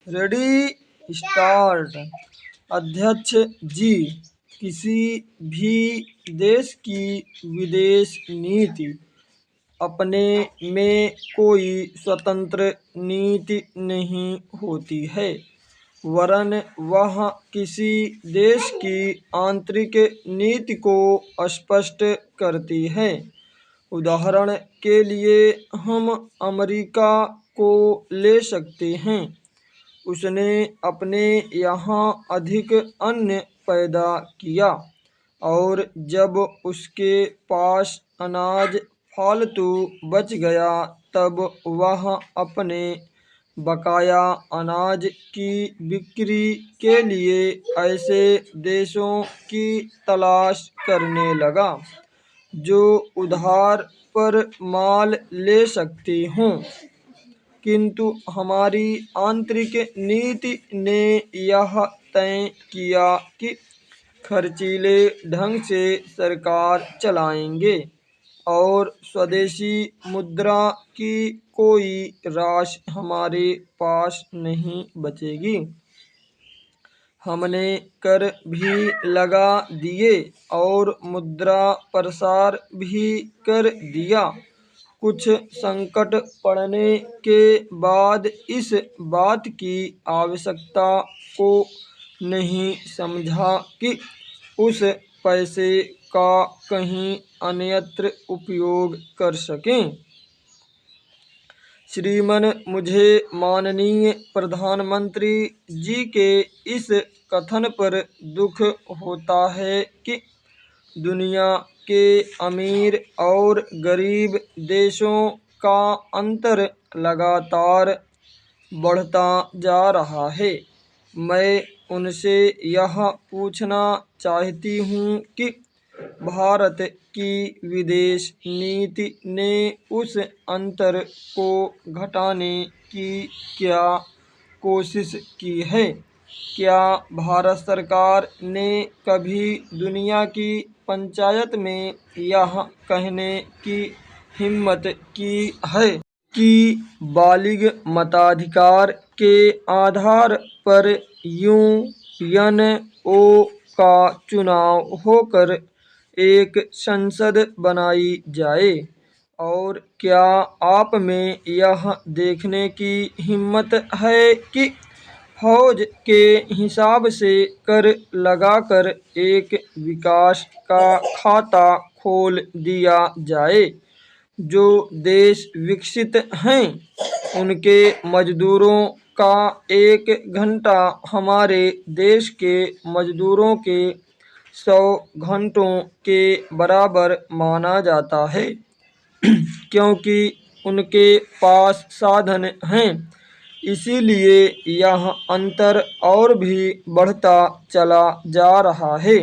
Ready start. अध्यक्ष जी, किसी भी देश की विदेश नीति अपने में कोई स्वतंत्र नीति नहीं होती है, वरन वह किसी देश की आंतरिक नीति को स्पष्ट करती है। उदाहरण के लिए हम अमेरिका को ले सकते हैं। उसने अपने यहाँ अधिक अन्न पैदा किया और जब उसके पास अनाज फालतू बच गया तब वह अपने बकाया अनाज की बिक्री के लिए ऐसे देशों की तलाश करने लगा जो उधार पर माल ले सकते हों। किंतु हमारी आंतरिक नीति ने यह तय किया कि खर्चीले ढंग से सरकार चलाएंगे और स्वदेशी मुद्रा की कोई राशि हमारे पास नहीं बचेगी। हमने कर भी लगा दिए और मुद्रा प्रसार भी कर दिया। कुछ संकट पड़ने के बाद इस बात की आवश्यकता को नहीं समझा कि उस पैसे का कहीं अन्यत्र उपयोग कर सकें। श्रीमान, मुझे माननीय प्रधानमंत्री जी के इस कथन पर दुख होता है कि दुनिया के अमीर और गरीब देशों का अंतर लगातार बढ़ता जा रहा है। मैं उनसे यह पूछना चाहती हूँ कि भारत की विदेश नीति ने उस अंतर को घटाने की क्या कोशिश की है? क्या भारत सरकार ने कभी दुनिया की पंचायत में यह कहने की हिम्मत की है कि बालिग मताधिकार के आधार पर यूएनओ का चुनाव होकर एक संसद बनाई जाए? और क्या आप में यह देखने की हिम्मत है कि फौज के हिसाब से कर लगाकर एक विकास का खाता खोल दिया जाए? जो देश विकसित हैं उनके मजदूरों का एक घंटा हमारे देश के मजदूरों के 100 घंटों के बराबर माना जाता है क्योंकि उनके पास साधन हैं। इसीलिए यह अंतर और भी बढ़ता चला जा रहा है।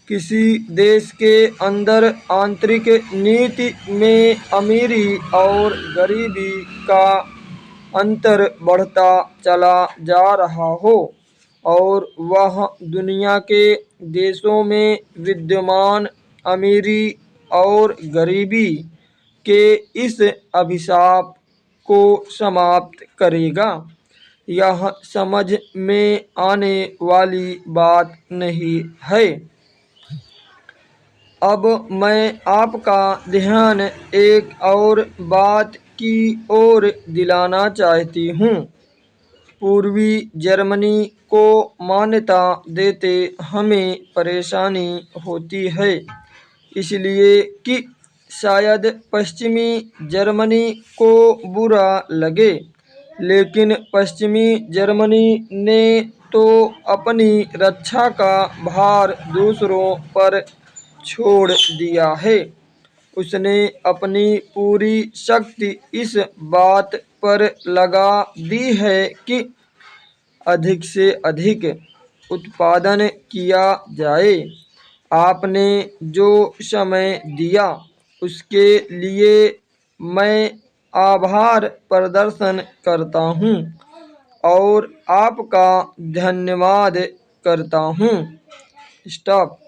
किसी देश के अंदर आंतरिक नीति में अमीरी और गरीबी का अंतर बढ़ता चला जा रहा हो और वह दुनिया के देशों में विद्यमान अमीरी और गरीबी के इस अभिशाप को समाप्त करेगा, यह समझ में आने वाली बात नहीं है। अब मैं आपका ध्यान एक और बात की ओर दिलाना चाहती हूँ। पूर्वी जर्मनी को मान्यता देते हमें परेशानी होती है, इसलिए कि शायद पश्चिमी जर्मनी को बुरा लगे, लेकिन पश्चिमी जर्मनी ने तो अपनी रक्षा का भार दूसरों पर छोड़ दिया है। उसने अपनी पूरी शक्ति इस बात पर लगा दी है कि अधिक से अधिक उत्पादन किया जाए। आपने जो समय दिया उसके लिए मैं आभार प्रदर्शन करता हूँ और आपका धन्यवाद करता हूँ। स्टॉप।